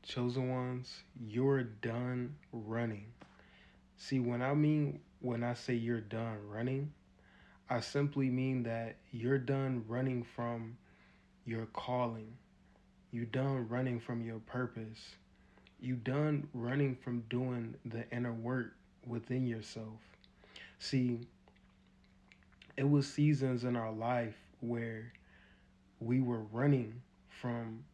chosen ones, you're done running. See, when I say you're done running, I simply mean that you're done running from your calling. You done running from your purpose. You done running from doing the inner work within yourself. See, it was seasons in our life where we were running from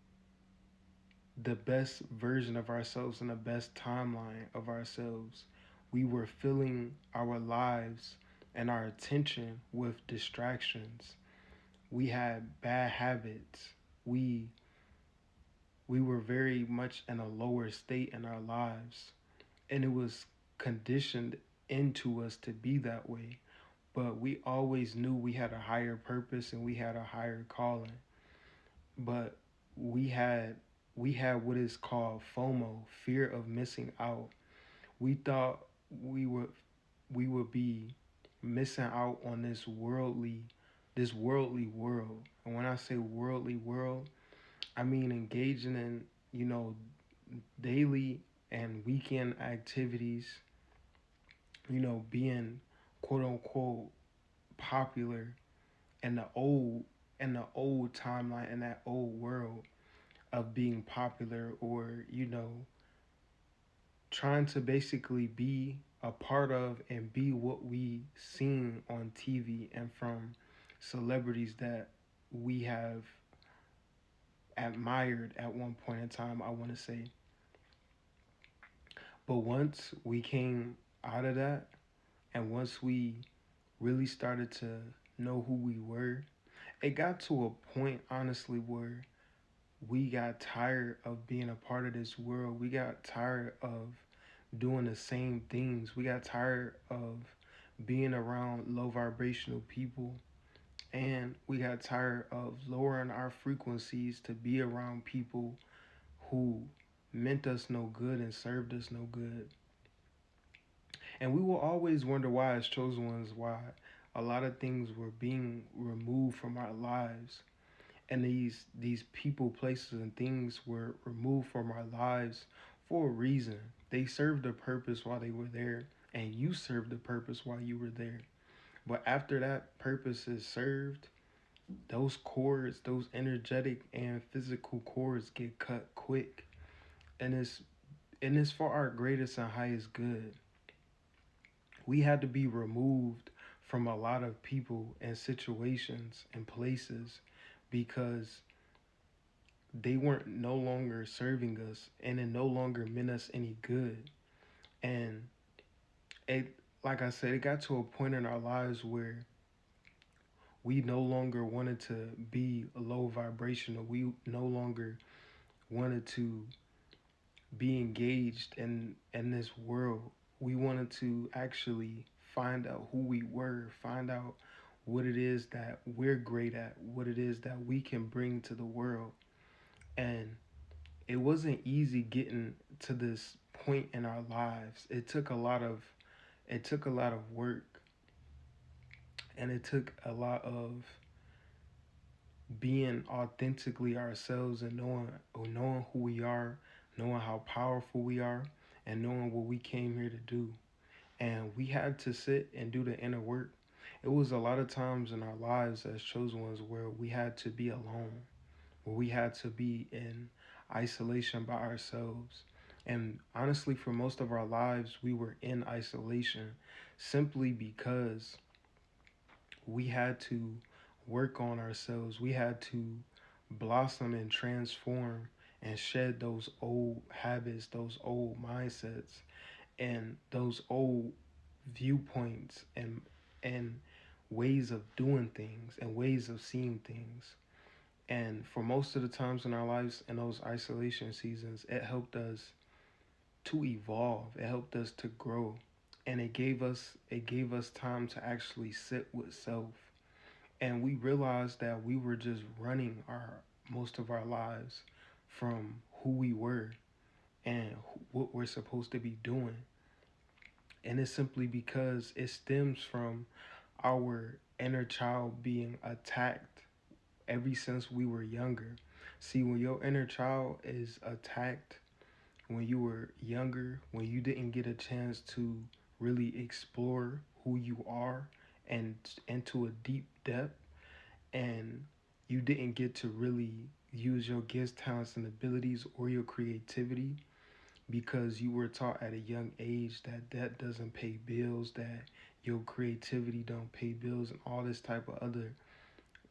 the best version of ourselves and the best timeline of ourselves. We were filling our lives and our attention with distractions. We had bad habits. We we were very much in a lower state in our lives, and it was conditioned into us to be that way. But we always knew we had a higher purpose and we had a higher calling. But we had we had what is called FOMO, fear of missing out. We thought we would we would be missing out on this worldly world. And when I say worldly world, I mean engaging in, daily and weekend activities, being quote unquote popular in the old timeline, in that old world of being popular, or trying to basically be a part of and be what we seen on TV and from celebrities that we have admired at one point in time, I want to say. But once we came out of that, and once we really started to know who we were, it got to a point, honestly, where we got tired of being a part of this world. We got tired of doing the same things. We got tired of being around low vibrational people. And we got tired of lowering our frequencies to be around people who meant us no good and served us no good. And we will always wonder why, as chosen ones, why a lot of things were being removed from our lives. And these people, places, and things were removed from our lives for a reason. They served a purpose while they were there, and you served a purpose while you were there. But after that purpose is served, those cords, those energetic and physical cords get cut quick. And it's for our greatest and highest good. We had to be removed from a lot of people and situations and places because they weren't no longer serving us, and it no longer meant us any good. And it, like I said, it got to a point in our lives where we no longer wanted to be low vibrational. We no longer wanted to be engaged in this world. We wanted to actually find out who we were, find out what it is that we're great at, what it is that we can bring to the world. And it wasn't easy getting to this point in our lives. It took a lot of work, and it took a lot of being authentically ourselves, and knowing who we are, knowing how powerful we are, and knowing what we came here to do. And we had to sit and do the inner work. It was a lot of times in our lives as chosen ones where we had to be alone, where we had to be in isolation by ourselves. And honestly, for most of our lives, we were in isolation simply because we had to work on ourselves. We had to blossom and transform and shed those old habits, those old mindsets, and those old viewpoints and ways of doing things and ways of seeing things. And for most of the times in our lives in those isolation seasons, it helped us to evolve. It helped us to grow. And it gave us time to actually sit with self. And we realized that we were just running our most of our lives from who we were and what we're supposed to be doing. And it's simply because it stems from our inner child being attacked ever since we were younger. See, when your inner child is attacked, when you were younger, when you didn't get a chance to really explore who you are and into a deep depth, and you didn't get to really use your gifts, talents, and abilities or your creativity because you were taught at a young age that that doesn't pay bills, that your creativity don't pay bills, and all this type of other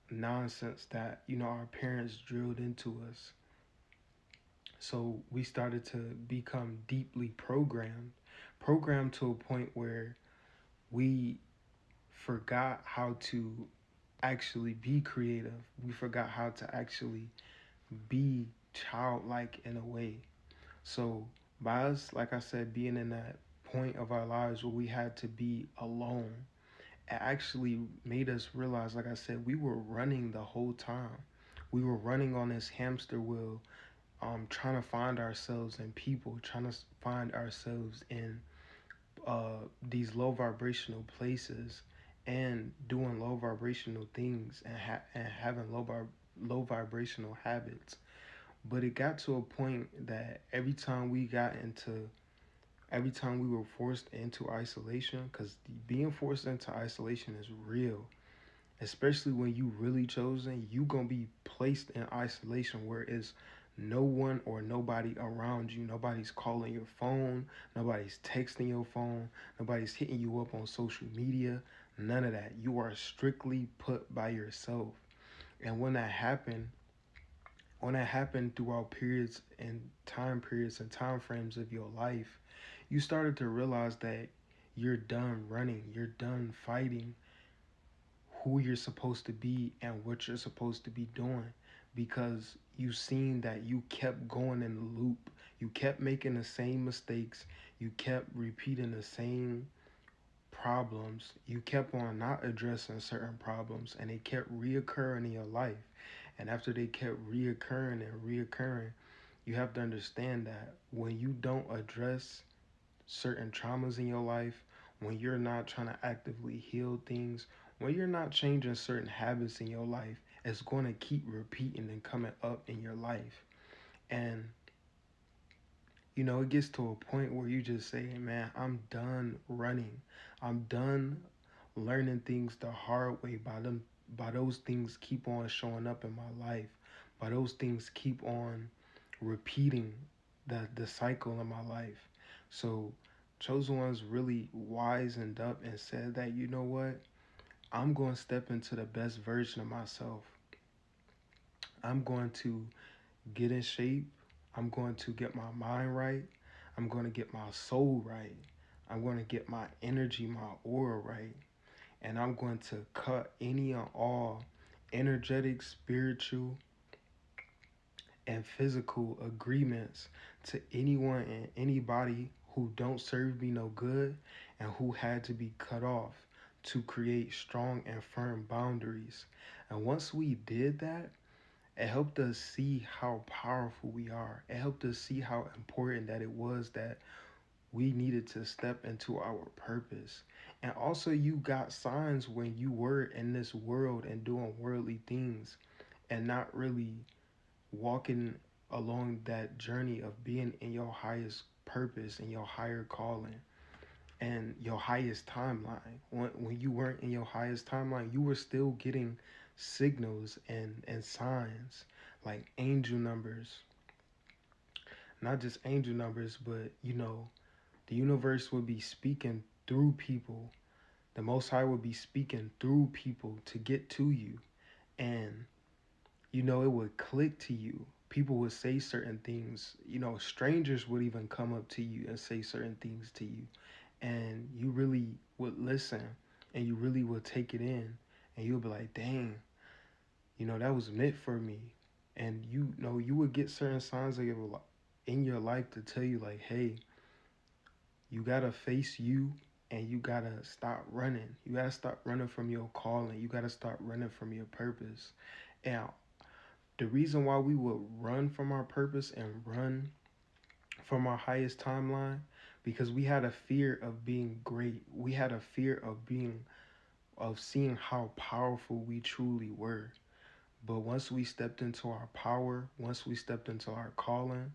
nonsense that our parents drilled into us. So we started to become deeply programmed to a point where we forgot how to actually be creative. We forgot how to actually be childlike in a way. So by us, like I said, being in that point of our lives where we had to be alone, it actually made us realize, like I said, we were running the whole time. We were running on this hamster wheel, trying to find ourselves in people, trying to find ourselves in these low vibrational places and doing low vibrational things and having low vibrational habits. But it got to a point that every time we were forced into isolation, because being forced into isolation is real, especially when you really chosen, you gonna be placed in isolation where it's no one or nobody around you. Nobody's calling your phone, nobody's texting your phone, nobody's hitting you up on social media, none of that. You are strictly put by yourself. And when that happened throughout periods and time frames of your life, you started to realize that you're done running, you're done fighting who you're supposed to be and what you're supposed to be doing, because you seen that you kept going in the loop. You kept making the same mistakes. You kept repeating the same problems. You kept on not addressing certain problems and they kept reoccurring in your life. And after they kept reoccurring and reoccurring, you have to understand that when you don't address certain traumas in your life, when you're not trying to actively heal things, when you're not changing certain habits in your life, it's going to keep repeating and coming up in your life. And it gets to a point where you just say, man, I'm done running. I'm done learning things the hard way by those things keep on showing up in my life. By those things keep on repeating the cycle in my life. So Chosen Ones really wisened up and said that, you know what? I'm going to step into the best version of myself. I'm going to get in shape. I'm going to get my mind right. I'm going to get my soul right. I'm going to get my energy, my aura right. And I'm going to cut any and all energetic, spiritual, and physical agreements to anyone and anybody who don't serve me no good and who had to be cut off to create strong and firm boundaries. And once we did that, it helped us see how powerful we are. It helped us see how important that it was that we needed to step into our purpose. And also, you got signs when you were in this world and doing worldly things and not really walking along that journey of being in your highest purpose and your higher calling and your highest timeline. When you weren't in your highest timeline, you were still getting signals and signs like angel numbers. Not just angel numbers, but the universe would be speaking through people. The Most High would be speaking through people to get to you. And it would click to you. People would say certain things. Strangers would even come up to you and say certain things to you. And you really would listen and you really would take it in. And you'll be like, dang, that was meant for me. And you would get certain signs in your life to tell you, like, hey, you gotta face you and you gotta stop running. You gotta stop running from your calling. You gotta start running from your purpose. And the reason why we would run from our purpose and run from our highest timeline, because we had a fear of being great. We had a fear of seeing how powerful we truly were. But once we stepped into our power, once we stepped into our calling,